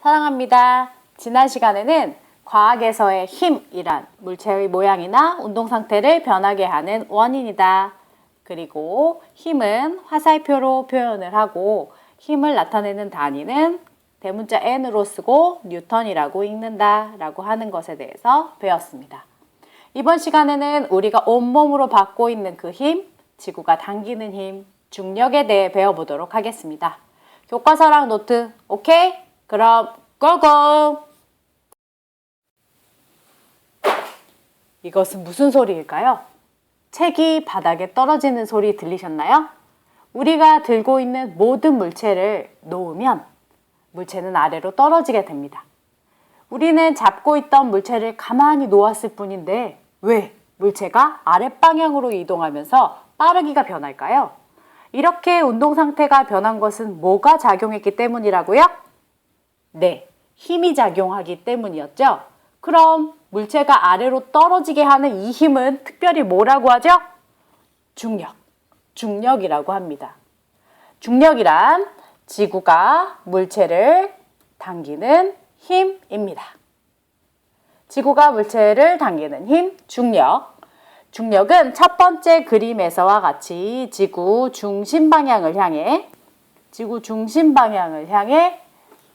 사랑합니다. 지난 시간에는 과학에서의 힘이란 물체의 모양이나 운동 상태를 변하게 하는 원인이다. 그리고 힘은 화살표로 표현을 하고 힘을 나타내는 단위는 대문자 N으로 쓰고 뉴턴이라고 읽는다 라고 하는 것에 대해서 배웠습니다. 이번 시간에는 우리가 온몸으로 받고 있는 그 힘, 지구가 당기는 힘, 중력에 대해 배워보도록 하겠습니다. 교과서랑 노트 오케이? 그럼 고고! 이것은 무슨 소리일까요? 책이 바닥에 떨어지는 소리 들리셨나요? 우리가 들고 있는 모든 물체를 놓으면 물체는 아래로 떨어지게 됩니다. 우리는 잡고 있던 물체를 가만히 놓았을 뿐인데 왜 물체가 아랫방향으로 이동하면서 빠르기가 변할까요? 이렇게 운동 상태가 변한 것은 뭐가 작용했기 때문이라고요? 네, 힘이 작용하기 때문이었죠. 그럼 물체가 아래로 떨어지게 하는 이 힘은 특별히 뭐라고 하죠? 중력이라고 합니다. 중력이란 지구가 물체를 당기는 힘입니다. 지구가 물체를 당기는 힘, 중력. 중력은 첫 번째 그림에서와 같이 지구 중심 방향을 향해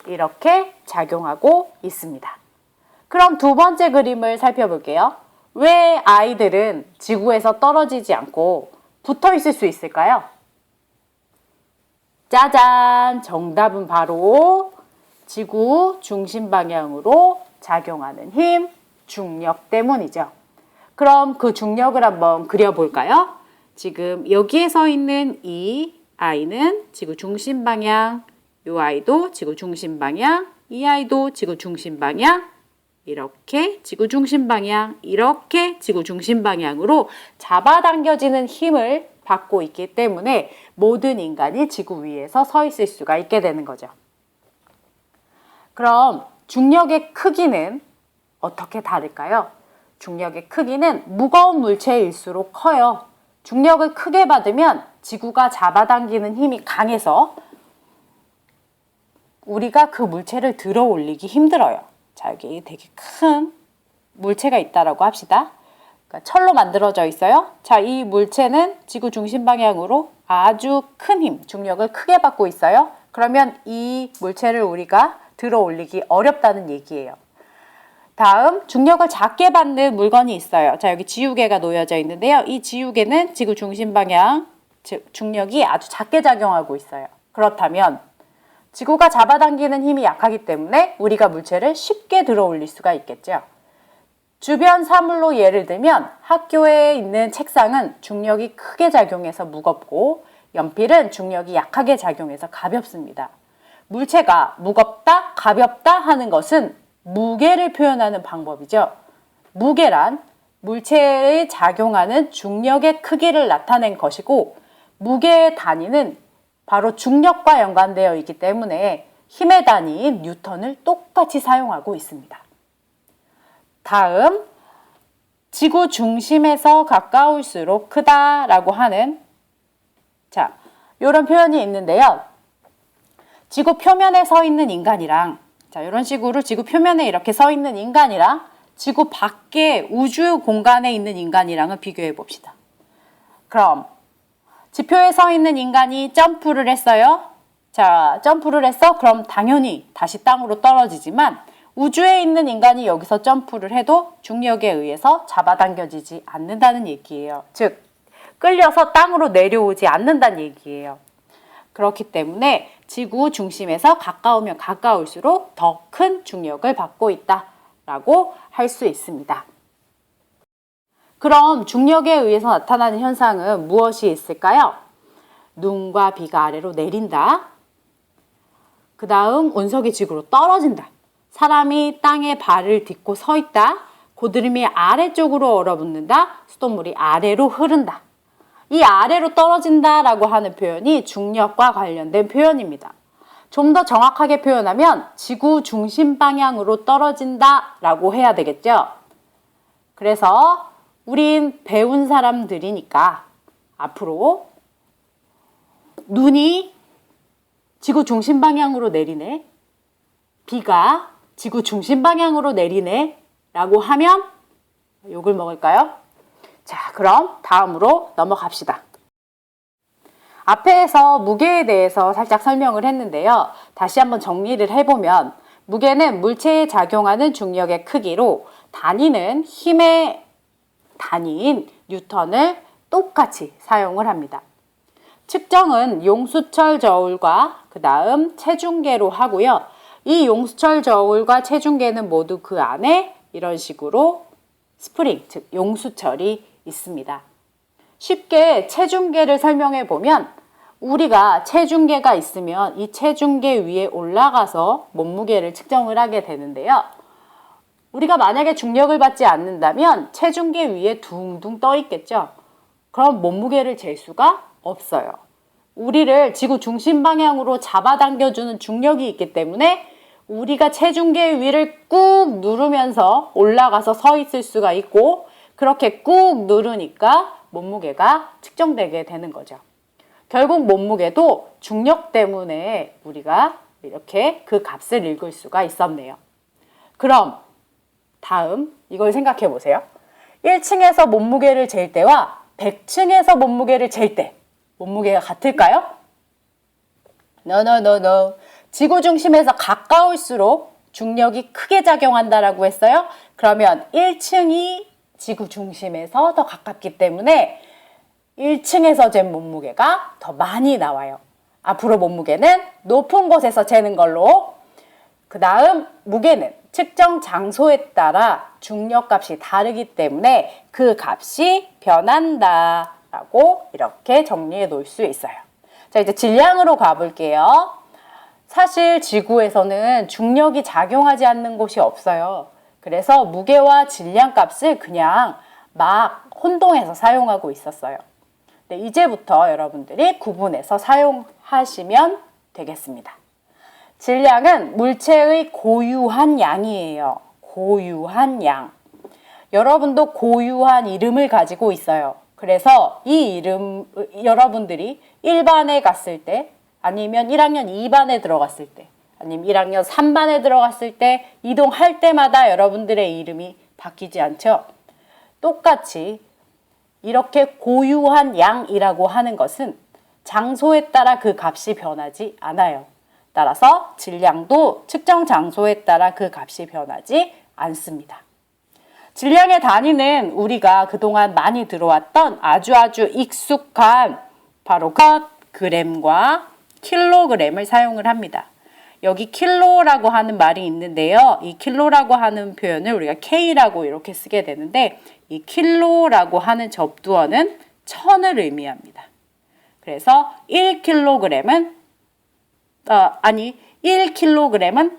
이렇게 작용하고 있습니다. 그럼 두 번째 그림을 살펴볼게요. 왜 아이들은 지구에서 떨어지지 않고 붙어 있을 수 있을까요? 짜잔! 정답은 바로 지구 중심 방향으로 작용하는 힘, 중력 때문이죠. 그럼 그 중력을 한번 그려볼까요? 지금 여기에 서 있는 이 아이는 지구 중심 방향, 이 아이도 지구 중심 방향, 이 아이도 지구 중심 방향, 이렇게 지구 중심 방향, 이렇게 지구 중심 방향으로 잡아당겨지는 힘을 받고 있기 때문에 모든 인간이 지구 위에서 서 있을 수가 있게 되는 거죠. 그럼 중력의 크기는 어떻게 다를까요? 중력의 크기는 무거운 물체일수록 커요. 중력을 크게 받으면 지구가 잡아당기는 힘이 강해서 우리가 그 물체를 들어 올리기 힘들어요. 자, 여기 되게 큰 물체가 있다라고 합시다. 그러니까 철로 만들어져 있어요. 자, 이 물체는 지구 중심 방향으로 아주 큰 힘, 중력을 크게 받고 있어요. 그러면 이 물체를 우리가 들어 올리기 어렵다는 얘기예요. 다음, 중력을 작게 받는 물건이 있어요. 자, 여기 지우개가 놓여져 있는데요. 이 지우개는 지구 중심 방향, 즉 중력이 아주 작게 작용하고 있어요. 그렇다면 지구가 잡아당기는 힘이 약하기 때문에 우리가 물체를 쉽게 들어 올릴 수가 있겠죠. 주변 사물로 예를 들면 학교에 있는 책상은 중력이 크게 작용해서 무겁고 연필은 중력이 약하게 작용해서 가볍습니다. 물체가 무겁다, 가볍다 하는 것은 무게를 표현하는 방법이죠. 무게란 물체에 작용하는 중력의 크기를 나타낸 것이고 무게의 단위는 바로 중력과 연관되어 있기 때문에 힘의 단위인 뉴턴을 똑같이 사용하고 있습니다. 다음, 지구 중심에서 가까울수록 크다라고 하는 이런 표현이 있는데요. 지구 표면에 서 있는 인간이랑 이런 식으로 지구 표면에 이렇게 서 있는 인간이랑 지구 밖에 우주 공간에 있는 인간이랑을 비교해 봅시다. 그럼 지표에 서 있는 인간이 점프를 했어요. 자, 점프를 했어? 그럼 당연히 다시 땅으로 떨어지지만 우주에 있는 인간이 여기서 점프를 해도 중력에 의해서 잡아당겨지지 않는다는 얘기예요. 즉, 끌려서 땅으로 내려오지 않는다는 얘기예요. 그렇기 때문에 지구 중심에서 가까우면 가까울수록 더 큰 중력을 받고 있다라고 할 수 있습니다. 그럼 중력에 의해서 나타나는 현상은 무엇이 있을까요? 눈과 비가 아래로 내린다. 그 다음 운석이 지구로 떨어진다. 사람이 땅에 발을 딛고 서 있다. 고드름이 아래쪽으로 얼어붙는다. 수돗물이 아래로 흐른다. 이 아래로 떨어진다라고 하는 표현이 중력과 관련된 표현입니다. 좀 더 정확하게 표현하면 지구 중심 방향으로 떨어진다라고 해야 되겠죠? 그래서 우린 배운 사람들이니까 앞으로 눈이 지구 중심 방향으로 내리네. 비가 지구 중심 방향으로 내리네 라고 하면 욕을 먹을까요? 자, 그럼 다음으로 넘어갑시다. 앞에서 무게에 대해서 살짝 설명을 했는데요. 다시 한번 정리를 해보면 무게는 물체에 작용하는 중력의 크기로 단위는 힘의 단위인 뉴턴을 똑같이 사용을 합니다. 측정은 용수철 저울과 그 다음 체중계로 하고요. 이 용수철 저울과 체중계는 모두 그 안에 이런 식으로 스프링, 즉 용수철이 있습니다. 쉽게 체중계를 설명해 보면 우리가 체중계가 있으면 이 체중계 위에 올라가서 몸무게를 측정을 하게 되는데요. 우리가 만약에 중력을 받지 않는다면 체중계 위에 둥둥 떠 있겠죠. 그럼 몸무게를 잴 수가 없어요. 우리를 지구 중심 방향으로 잡아당겨주는 중력이 있기 때문에 우리가 체중계 위를 꾹 누르면서 올라가서 서 있을 수가 있고 그렇게 꾹 누르니까 몸무게가 측정되게 되는 거죠. 결국 몸무게도 중력 때문에 우리가 이렇게 그 값을 읽을 수가 있었네요. 그럼 다음 이걸 생각해 보세요. 1층에서 몸무게를 잴 때와 100층에서 몸무게를 잴 때 몸무게가 같을까요? No. 지구 중심에서 가까울수록 중력이 크게 작용한다라고 했어요. 그러면 1층이 지구 중심에서 더 가깝기 때문에 1층에서 잰 몸무게가 더 많이 나와요. 앞으로 몸무게는 높은 곳에서 재는 걸로. 그 다음 무게는 측정 장소에 따라 중력값이 다르기 때문에 그 값이 변한다 라고 이렇게 정리해 놓을 수 있어요. 자, 이제 질량으로 가볼게요. 사실 지구에서는 중력이 작용하지 않는 곳이 없어요. 그래서 무게와 질량 값을 그냥 막 혼동해서 사용하고 있었어요. 네, 이제부터 여러분들이 구분해서 사용하시면 되겠습니다. 질량은 물체의 고유한 양이에요. 고유한 양. 여러분도 고유한 이름을 가지고 있어요. 그래서 이 이름 여러분들이 1반에 갔을 때 아니면 1학년 2반에 들어갔을 때 아니면 1학년 3반에 들어갔을 때 이동할 때마다 여러분들의 이름이 바뀌지 않죠? 똑같이 이렇게 고유한 양이라고 하는 것은 장소에 따라 그 값이 변하지 않아요. 따라서 질량도 측정 장소에 따라 그 값이 변하지 않습니다. 질량의 단위는 우리가 그동안 많이 들어왔던 아주 익숙한 바로 그램과 킬로그램을 사용을 합니다. 여기 킬로라고 하는 말이 있는데요. 이 킬로라고 하는 표현을 우리가 K라고 이렇게 쓰게 되는데 이 킬로라고 하는 접두어는 천을 의미합니다. 그래서 1kg은 1kg은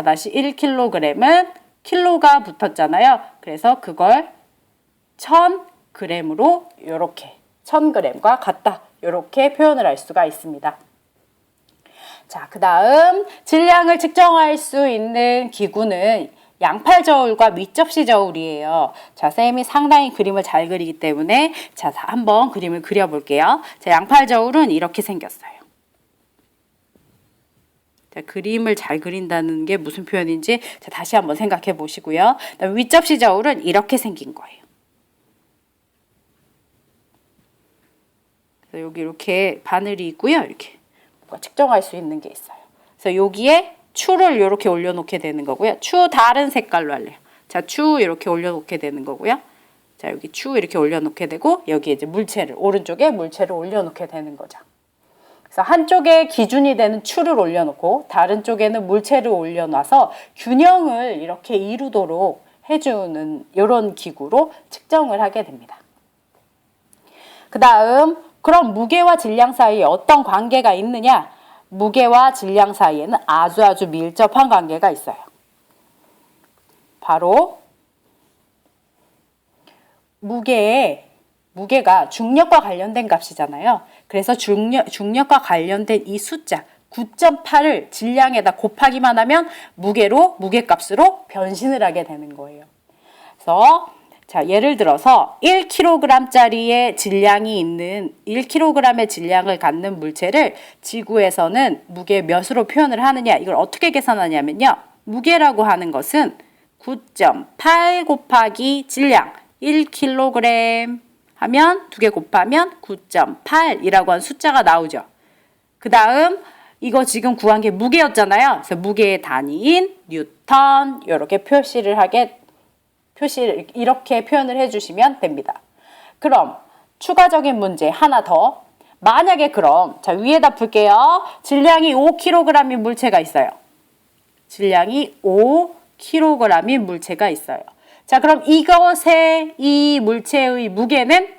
다시 1kg은 킬로가 붙었잖아요. 그래서 그걸 1000g으로 이렇게 1000g과 같다. 이렇게 표현을 할 수가 있습니다. 자, 그 다음 질량을 측정할 수 있는 기구는 양팔 저울과 밑접시 저울이에요. 자, 쌤이 상당히 그림을 잘 그리기 때문에 자, 한번 그림을 그려볼게요. 자, 양팔 저울은 이렇게 생겼어요. 자, 그림을 잘 그린다는 게 무슨 표현인지 자, 다시 한번 생각해 보시고요. 그다음에 윗접시 저울은 이렇게 생긴 거예요. 그래서 여기 이렇게 바늘이 있고요. 이렇게 뭔가 측정할 수 있는 게 있어요. 그래서 여기에 추를 이렇게 올려놓게 되는 거고요. 추 다른 색깔로 할래요. 자, 추 이렇게 올려놓게 되는 거고요. 자, 여기 추 이렇게 올려놓게 되고 여기에 이제 물체를 오른쪽에 물체를 올려놓게 되는 거죠. 그래서 한쪽에 기준이 되는 추를 올려놓고 다른 쪽에는 물체를 올려놔서 균형을 이렇게 이루도록 해주는 이런 기구로 측정을 하게 됩니다. 그 다음 그럼 무게와 질량 사이에 어떤 관계가 있느냐? 무게와 질량 사이에는 아주 밀접한 관계가 있어요. 바로 무게가 중력과 관련된 값이잖아요. 그래서 중력과 관련된 이 숫자 9.8을 질량에다 곱하기만 하면 무게값으로 변신을 하게 되는 거예요. 그래서 자, 예를 들어서 1kg짜리의 질량이 있는 1kg의 질량을 갖는 물체를 지구에서는 무게 몇으로 표현을 하느냐? 이걸 어떻게 계산하냐면요. 무게라고 하는 것은 9.8 곱하기 질량 1kg 하면 2개 곱하면 9.8이라고 하는 숫자가 나오죠. 그 다음 이거 지금 구한 게 무게였잖아요. 그래서 무게의 단위인 뉴턴 이렇게 이렇게 표현을 해주시면 됩니다. 그럼 추가적인 문제 하나 더. 만약에 그럼 자 위에다 풀게요. 질량이 5kg인 물체가 있어요. 질량이 5kg인 물체가 있어요. 자 그럼 이 물체의 무게는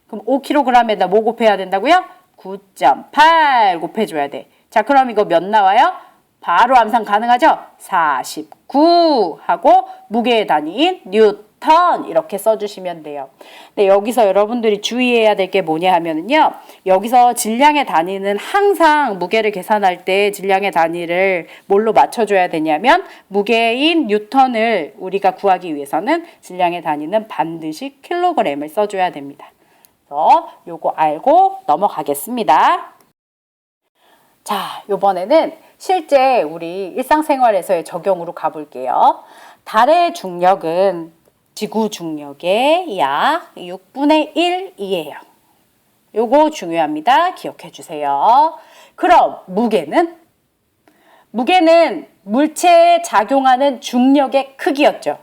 그럼 5kg에다 뭐 곱해야 된다고요? 9.8 곱해줘야 돼. 자 그럼 이거 몇 나와요? 바로 암산 가능하죠? 49 하고 무게의 단위인 뉴턴 이렇게 써주시면 돼요. 근데 여기서 여러분들이 주의해야 될 게 뭐냐 하면은요. 여기서 질량의 단위는 항상 무게를 계산할 때 질량의 단위를 뭘로 맞춰줘야 되냐면 무게인 뉴턴을 우리가 구하기 위해서는 질량의 단위는 반드시 킬로그램을 써줘야 됩니다. 그래서 요거 알고 넘어가겠습니다. 자, 요번에는 실제 우리 일상생활에서의 적용으로 가볼게요. 달의 중력은 지구 중력의 약 6분의 1이에요. 요거 중요합니다. 기억해 주세요. 그럼 무게는 물체에 작용하는 중력의 크기였죠.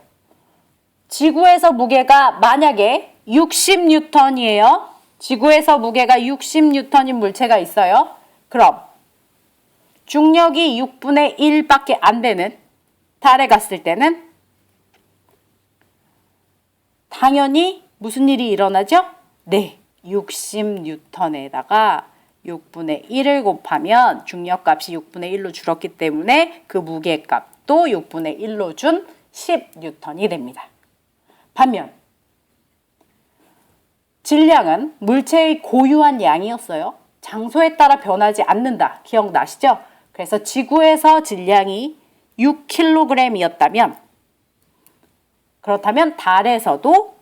지구에서 무게가 만약에 60N이에요. 지구에서 무게가 60N인 물체가 있어요. 그럼 중력이 6분의 1밖에 안 되는 달에 갔을 때는 당연히 무슨 일이 일어나죠? 네, 60N에다가 6분의 1을 곱하면 중력값이 6분의 1로 줄었기 때문에 그 무게값도 6분의 1로 준 10N이 됩니다. 반면 질량은 물체의 고유한 양이었어요. 장소에 따라 변하지 않는다. 기억나시죠? 그래서 지구에서 질량이 6kg이었다면 그렇다면 달에서도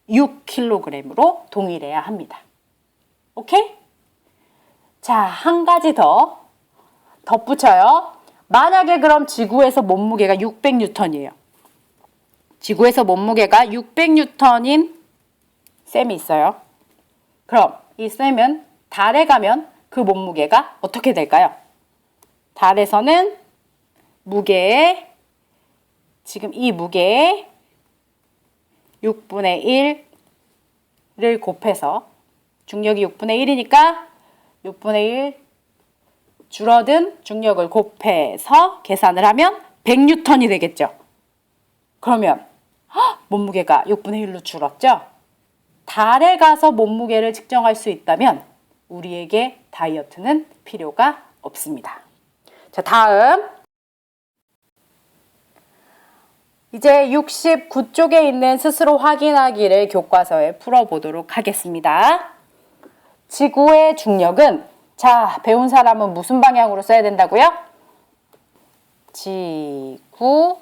6kg으로 동일해야 합니다. 오케이? 자, 한 가지 더 덧붙여요. 만약에 그럼 지구에서 몸무게가 600N이에요. 지구에서 몸무게가 600N인 쌤이 있어요. 그럼 이 쌤은 달에 가면 그 몸무게가 어떻게 될까요? 달에서는 지금 이 무게에 6분의 1을 곱해서 중력이 6분의 1이니까 6분의 1 줄어든 중력을 곱해서 계산을 하면 100N이 되겠죠. 그러면 몸무게가 6분의 1로 줄었죠. 달에 가서 몸무게를 측정할 수 있다면 우리에게 다이어트는 필요가 없습니다. 자, 다음 이제 69쪽에 있는 스스로 확인하기를 교과서에 풀어보도록 하겠습니다. 지구의 중력은 자, 배운 사람은 무슨 방향으로 써야 된다고요? 지구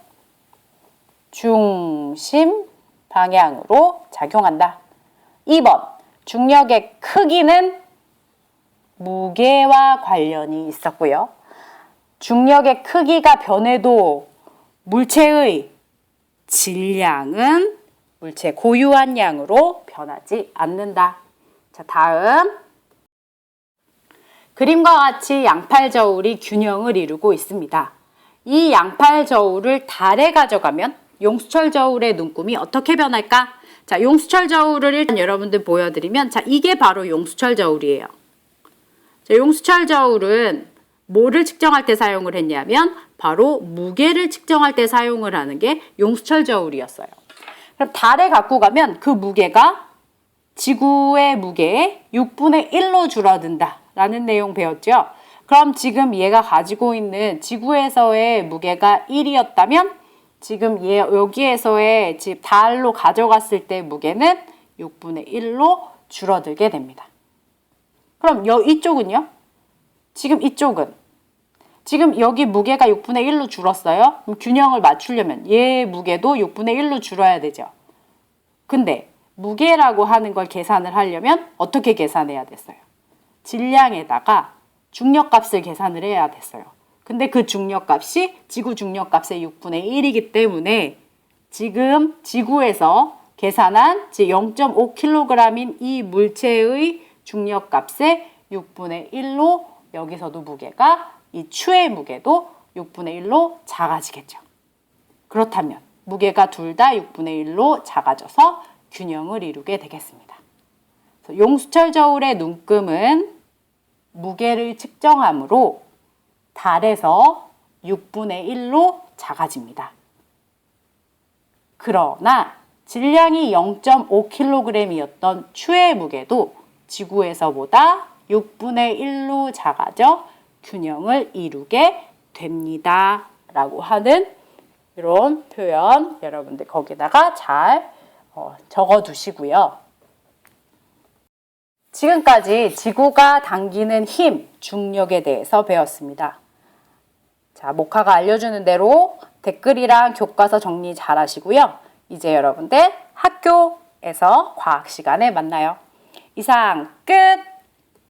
중심 방향으로 작용한다. 2번, 중력의 크기는 무게와 관련이 있었고요. 중력의 크기가 변해도 물체의 질량은 물체 고유한 양으로 변하지 않는다. 자, 다음. 그림과 같이 양팔 저울이 균형을 이루고 있습니다. 이 양팔 저울을 달에 가져가면 용수철 저울의 눈금이 어떻게 변할까? 자, 용수철 저울을 일단 여러분들 보여드리면 자, 이게 바로 용수철 저울이에요. 자, 용수철 저울은 뭐를 측정할 때 사용을 했냐면 바로 무게를 측정할 때 사용을 하는 게 용수철 저울이었어요. 그럼 달에 갖고 가면 그 무게가 지구의 무게의 6분의 1로 줄어든다 라는 내용 배웠죠. 그럼 지금 얘가 가지고 있는 지구에서의 무게가 1이었다면 지금 여기에서의 달로 가져갔을 때 무게는 6분의 1로 줄어들게 됩니다. 그럼 이쪽은요? 지금 여기 무게가 6분의 1로 줄었어요. 그럼 균형을 맞추려면 얘 무게도 6분의 1로 줄어야 되죠. 근데 무게라고 하는 걸 계산을 하려면 어떻게 계산해야 됐어요? 질량에다가 중력값을 계산을 해야 됐어요. 근데 그 중력값이 지구 중력값의 6분의 1이기 때문에 지금 지구에서 계산한 0.5kg인 이 물체의 중력값의 6분의 1로 여기서도 무게가 이 추의 무게도 6분의 1로 작아지겠죠. 그렇다면 무게가 둘 다 6분의 1로 작아져서 균형을 이루게 되겠습니다. 용수철 저울의 눈금은 무게를 측정함으로 달에서 6분의 1로 작아집니다. 그러나 질량이 0.5kg이었던 추의 무게도 지구에서보다 6분의 1로 작아져 균형을 이루게 됩니다. 라고 하는 이런 표현 여러분들 거기다가 잘 적어 두시고요. 지금까지 지구가 당기는 힘, 중력에 대해서 배웠습니다. 자, 모카가 알려주는 대로 댓글이랑 교과서 정리 잘 하시고요. 이제 여러분들 학교에서 과학 시간에 만나요. 이상 끝!